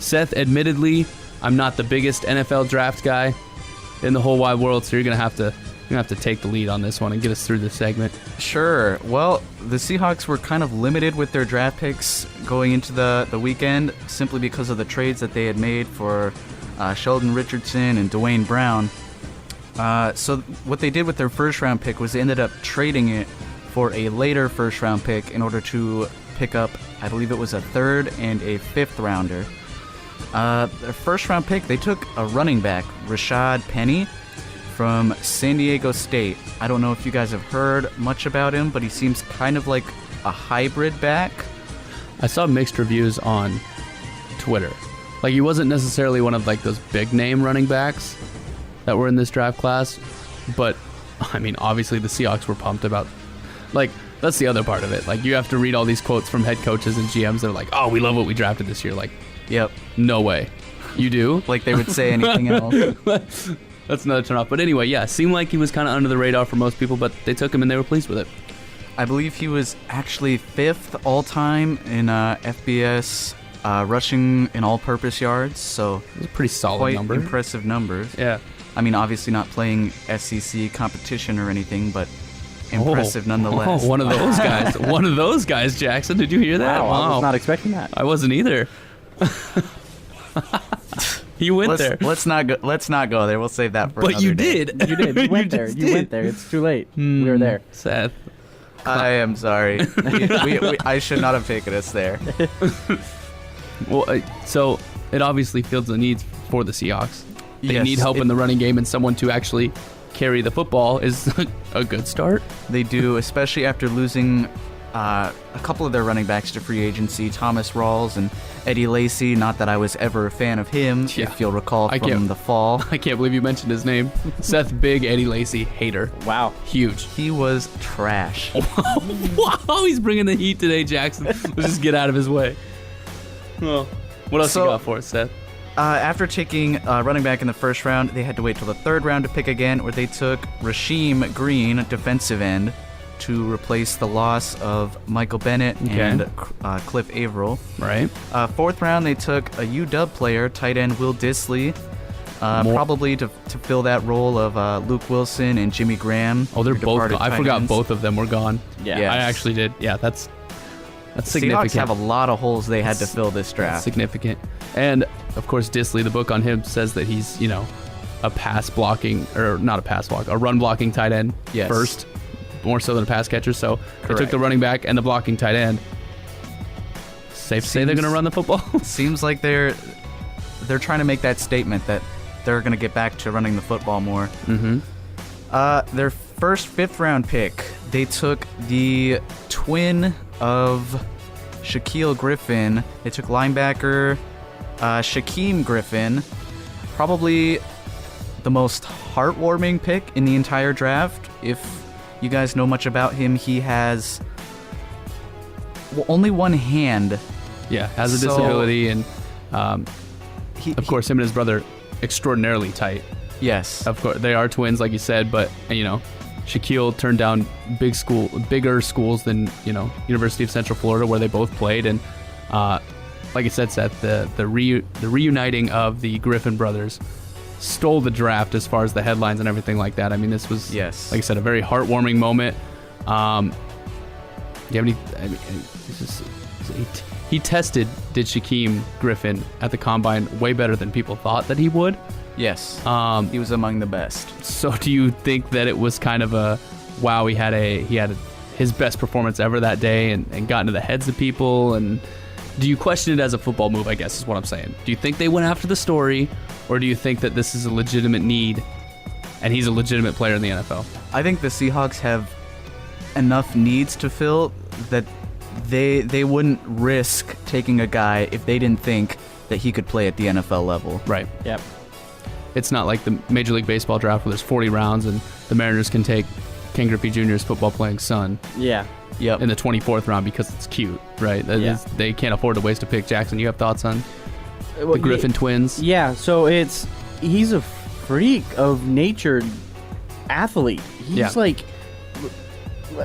Seth, admittedly, I'm not the biggest NFL draft guy in the whole wide world, so you're gonna have to take the lead on this one and get us through this segment. Sure. Well, the Seahawks were kind of limited with their draft picks going into the weekend simply because of the trades that they had made for Sheldon Richardson and Dwayne Brown. So what they did with their first-round pick was they ended up trading it for a later first-round pick in order to pick up, I believe it was a third and a fifth-rounder. Their first-round pick, they took a running back, Rashad Penny, from San Diego State. I don't know if you guys have heard much about him, but he seems kind of like a hybrid back. I saw mixed reviews on Twitter. Like, he wasn't necessarily one of like those big name running backs that were in this draft class, but I mean, obviously the Seahawks were pumped about, like, that's the other part of it. Like, you have to read all these quotes from head coaches and GMs that are like, oh, we love what we drafted this year. Like, yep. No way. You do? Like they would say anything else. That's another turn off. But anyway, yeah, seemed like he was kind of under the radar for most people, but they took him and they were pleased with it. I believe he was actually 5th all-time in FBS rushing in all-purpose yards, so it was a pretty solid quite number. Impressive numbers. Yeah. I mean, obviously not playing SEC competition or anything, but impressive nonetheless. Oh, one of those guys. One of those guys, Jackson. Did you hear that? Wow. I was not expecting that. I wasn't either. You went there. Let's not go there. We'll save that for but another you day. did. You did. You went there. You went there. It's too late. We were there. Seth. I am sorry. I should not have taken us there. Well, so it obviously fills the needs for the Seahawks. They Yes, need help in the running game, and someone to actually carry the football is a good start. They do, especially after losing a couple of their running backs to free agency, Thomas Rawls and Eddie Lacy. Not that I was ever a fan of him, Yeah. if you'll recall from the fall. I can't believe you mentioned his name. Seth, big Eddie Lacy hater. Wow. Huge. He was trash. Wow, he's bringing the heat today, Jackson. Let's just get out of his way. Well, what else you got for us, Seth? After taking running back in the first round, they had to wait till the third round to pick again, where they took Rasheem Green, defensive end, to replace the loss of Michael Bennett and Cliff Averill. Right. Fourth round, they took a UW player, tight end Will Dissly, probably to fill that role of Luke Wilson and Jimmy Graham. Oh, they're both gone. I forgot ends. both of them were gone. Yeah. Yes. I actually did. Yeah, that's Seahawks significant. have a lot of holes they had to fill this draft. Significant. And, of course, Dissly, the book on him, says that he's, a pass blocking, or not a pass block, a run blocking tight end first, more so than a pass catcher. So they took the running back and the blocking tight end. Safe to say they're going to run the football? Seems like they're trying to make that statement that they're going to get back to running the football more. Mm-hmm. Their first fifth-round pick, they took the twin of Shaquille Griffin. They took linebacker Shaquem Griffin. Probably the most heartwarming pick in the entire draft. If you guys know much about him, he has only one hand. Yeah, has a disability, and of course, him and his brother, extraordinarily tight. Yes. Of course, they are twins, like you said, but, Shaquille turned down bigger schools than, University of Central Florida, where they both played, and like I said, Seth, the reuniting of the Griffin brothers stole the draft as far as the headlines and everything like that. I mean, this was, like I said, a very heartwarming moment. Do you have any? I mean, he tested, did Shaquem Griffin at the combine way better than people thought that he would. Yes. He was among the best. So, do you think that it was kind of a wow? He had his best performance ever that day, and got into the heads of people? And do you question it as a football move? I guess is what I'm saying. Do you think they went after the story, or do you think that this is a legitimate need, and he's a legitimate player in the NFL? I think the Seahawks have enough needs to fill that they wouldn't risk taking a guy if they didn't think that he could play at the NFL level. Right. Yep. It's not like the Major League Baseball draft where there's 40 rounds and the Mariners can take Ken Griffey Jr.'s football-playing son Yeah. Yep. in the 24th round because it's cute, right? They can't afford to waste a pick. Jackson, you have thoughts on the Griffin twins? Yeah, so he's a freak of nature athlete. He's like,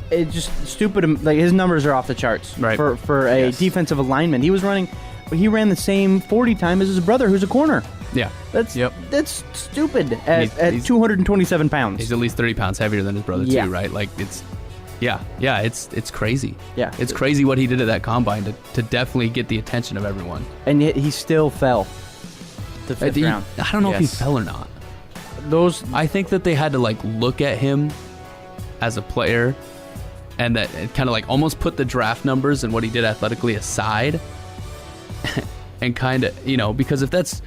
it's just stupid. Like, his numbers are off the charts right. for a defensive alignment. He was running he ran the same 40 time as his brother, who's a corner. Yeah. That's stupid at He's 227 pounds. He's at least 30 pounds heavier than his brother Yeah. too, right? Like it's crazy. Yeah. It's crazy what he did at that combine to definitely get the attention of everyone. And yet he still fell to fifth round. I don't know if he Yes. fell or not. I think that they had to like look at him as a player and that kind of like almost put the draft numbers and what he did athletically aside and kind of, because if that's,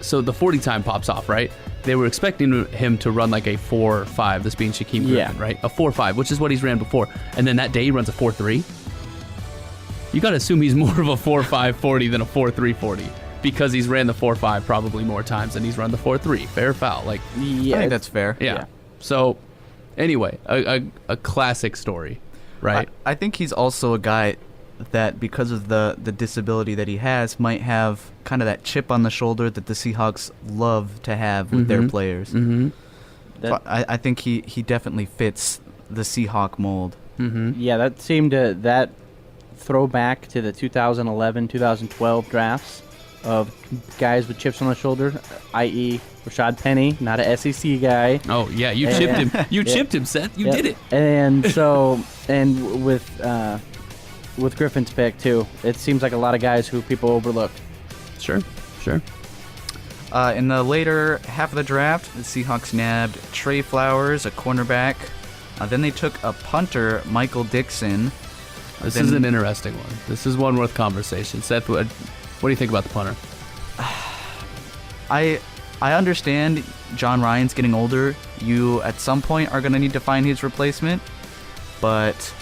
so the 40 time pops off, right? They were expecting him to run like a 4.5, this being Shaquem Griffin, Yeah. right? A 4.5, which is what he's ran before. And then that day he runs a 4.3. You got to assume he's more of a 4.5 40 than a 4.3 40 because he's ran the 4.5 probably more times than he's run the 4.3. Fair or foul? Like, Yeah, I think that's fair. yeah. So, anyway, a classic story, right? I think he's also a guy that, because of the disability that he has, might have kind of that chip on the shoulder that the Seahawks love to have with their players. Mm-hmm. So I think he definitely fits the Seahawk mold. Mm-hmm. Yeah, that seemed that throwback to the 2011, 2012 drafts of guys with chips on the shoulder, i.e. Rashad Penny, not a SEC guy. Oh, yeah, you chipped him. You chipped him, Seth. You did it. And so, and with Griffin's pick, too, it seems like a lot of guys who people overlook. Sure. In the later half of the draft, the Seahawks nabbed Trey Flowers, a cornerback. Then they took a punter, Michael Dixon. This is an interesting one. This is one worth conversation. Seth, what do you think about the punter? I understand John Ryan's getting older. You, at some point, are going to need to find his replacement. But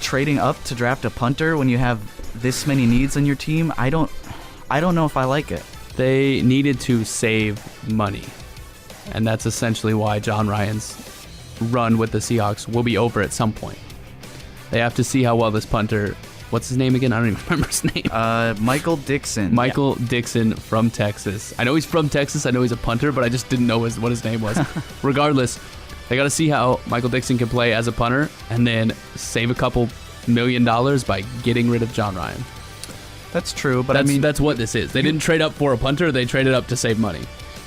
trading up to draft a punter when you have this many needs on your team, I don't know if I like it. They needed to save money. And that's essentially why John Ryan's run with the Seahawks will be over at some point. They have to see how well this punter, what's his name again? I don't even remember his name. Michael Dixon. Michael Dixon from Texas. I know he's from Texas. I know he's a punter, but I just didn't know what his name was. Regardless, they got to see how Michael Dixon can play as a punter and then save a couple $1 million by getting rid of John Ryan. That's true, but that's what this is. They didn't trade up for a punter. They traded up to save money.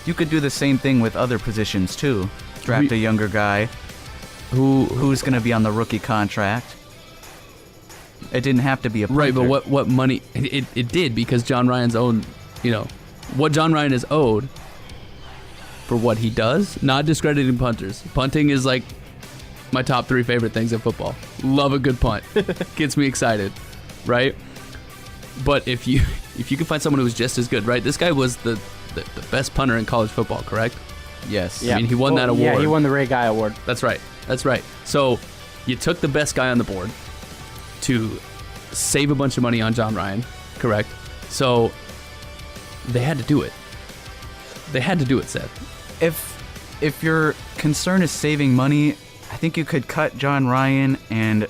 You could do the same thing with other positions, too. Draft a younger guy who's going to be on the rookie contract. It didn't have to be a punter. Right, but what money... It did because John Ryan's own... what John Ryan is owed for what he does, not discrediting punters. Punting is like my top 3 favorite things in football. Love a good punt. Gets me excited, right? But if you can find someone who's just as good, right? This guy was the best punter in college football, correct? Yes. I mean, he won that award. Yeah, he won the Ray Guy Award. That's right. So you took the best guy on the board to save a bunch of money on John Ryan, correct? So they had to do it. Seth. If your concern is saving money, I think you could cut John Ryan, and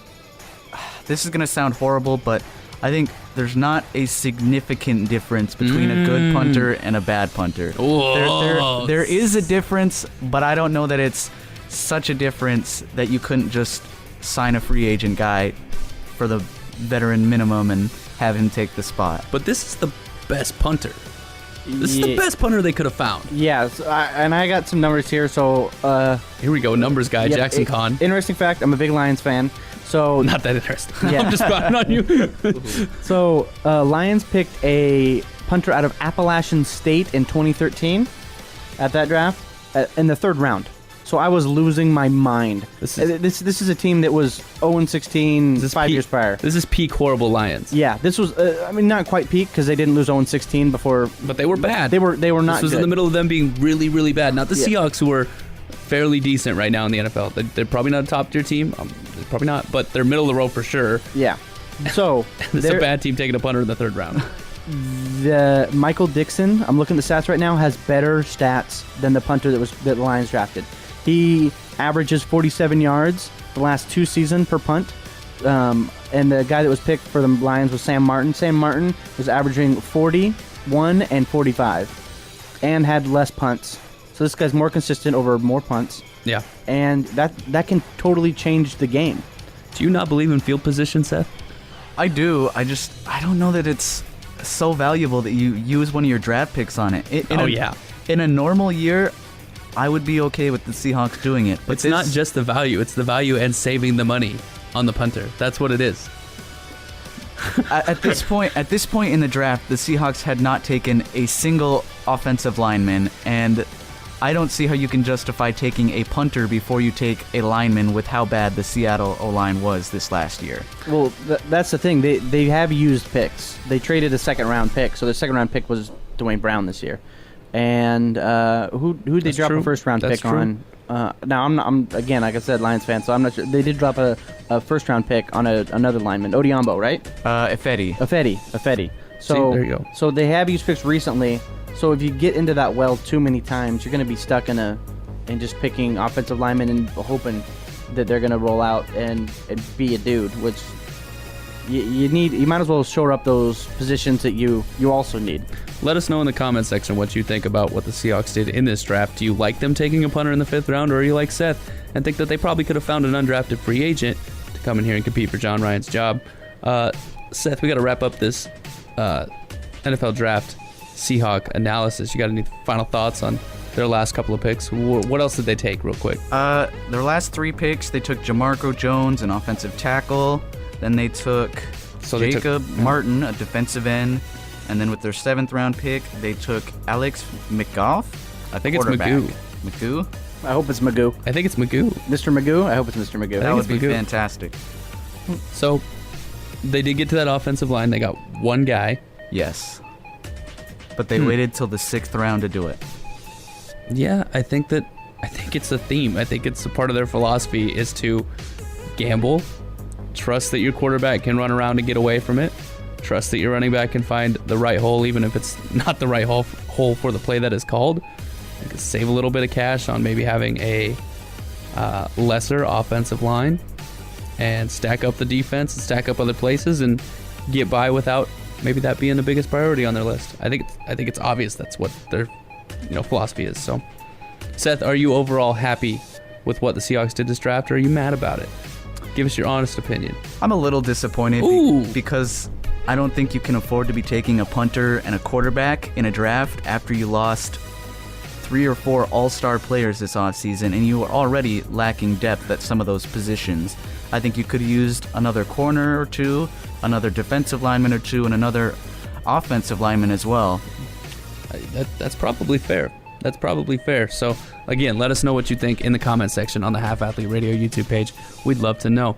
this is going to sound horrible, but I think there's not a significant difference between a good punter and a bad punter. There is a difference, but I don't know that it's such a difference that you couldn't just sign a free agent guy for the veteran minimum and have him take the spot. But this is the best punter. This is the best punter they could have found. Yeah, and I got some numbers here. So Here we go, numbers guy, yeah, Jackson Kahn. Interesting fact: I'm a big Lions fan. So Not that interesting. Yeah. I'm just spouting on you. So Lions picked a punter out of Appalachian State in 2013 at that draft in the 3rd round. So I was losing my mind. This is a team that was 0-16 5 years prior. This is peak horrible Lions. Yeah, this was not quite peak because they didn't lose 0-16 before. But they were bad. They were not. This was good. in the middle of them being really, really bad. Not the Yeah. Seahawks, who were fairly decent right now in the NFL. They're probably not a top tier team. Probably not, but they're middle of the road for sure. Yeah. So This is a bad team taking a punter in the 3rd round. The Michael Dixon, I'm looking at the stats right now, has better stats than the punter that the Lions drafted. He averages 47 yards the last 2 seasons per punt. And the guy that was picked for the Lions was Sam Martin. Sam Martin was averaging 41 and 45 and had less punts. So this guy's more consistent over more punts. Yeah. And that can totally change the game. Do you not believe in field position, Seth? I do. I don't know that it's so valuable that you use one of your draft picks on it. In a normal year, I would be okay with the Seahawks doing it. But It's not just the value. It's the value and saving the money on the punter. That's what it is. at this point in the draft, the Seahawks had not taken a single offensive lineman, and I don't see how you can justify taking a punter before you take a lineman with how bad the Seattle O-line was this last year. Well, that's the thing. They have used picks. They traded a second-round pick, so the second-round pick was Dwayne Brown this year. And who did they drop a first-round pick on? Now, I'm again, like I said, Lions fan, so I'm not sure. They did drop a first-round pick on another lineman, Odiombo, right? Effetti. So, there you go. So they have used picks recently. So if you get into that well too many times, you're going to be stuck in just picking offensive linemen and hoping that they're going to roll out and be a dude, which you need. You might as well shore up those positions that you also need. Let us know in the comment section what you think about what the Seahawks did in this draft. Do you like them taking a punter in the 5th round, or are you like Seth and think that they probably could have found an undrafted free agent to come in here and compete for John Ryan's job? Seth, we got to wrap up this NFL draft Seahawk analysis. You got any final thoughts on their last couple of picks? What else did they take real quick? Their last 3 picks, they took Jamarco Jones, an offensive tackle. Then they took Jacob Martin, a defensive end. And then with their 7th round pick, they took Alex McGough, a quarterback. Magoo? I hope it's Magoo. I think it's Magoo. Mr. Magoo? I hope it's Mr. Magoo. That would be fantastic. So they did get to that offensive line. They got one guy. Yes. But they waited till the 6th round to do it. Yeah, I think it's a theme. I think it's a part of their philosophy is to gamble, trust that your quarterback can run around and get away from it, trust that your running back can find the right hole even if it's not the right hole for the play that is called. You can save a little bit of cash on maybe having a lesser offensive line and stack up the defense and stack up other places and get by without maybe that being the biggest priority on their list. I think it's obvious that's what their philosophy is. So, Seth, are you overall happy with what the Seahawks did this draft, or are you mad about it? Give us your honest opinion. I'm a little disappointed because I don't think you can afford to be taking a punter and a quarterback in a draft after you lost 3 or 4 all-star players this offseason, and you were already lacking depth at some of those positions. I think you could have used another corner or two, another defensive lineman or two, and another offensive lineman as well. That's probably fair. That's probably fair. So, again, let us know what you think in the comment section on the Half Athlete Radio YouTube page. We'd love to know.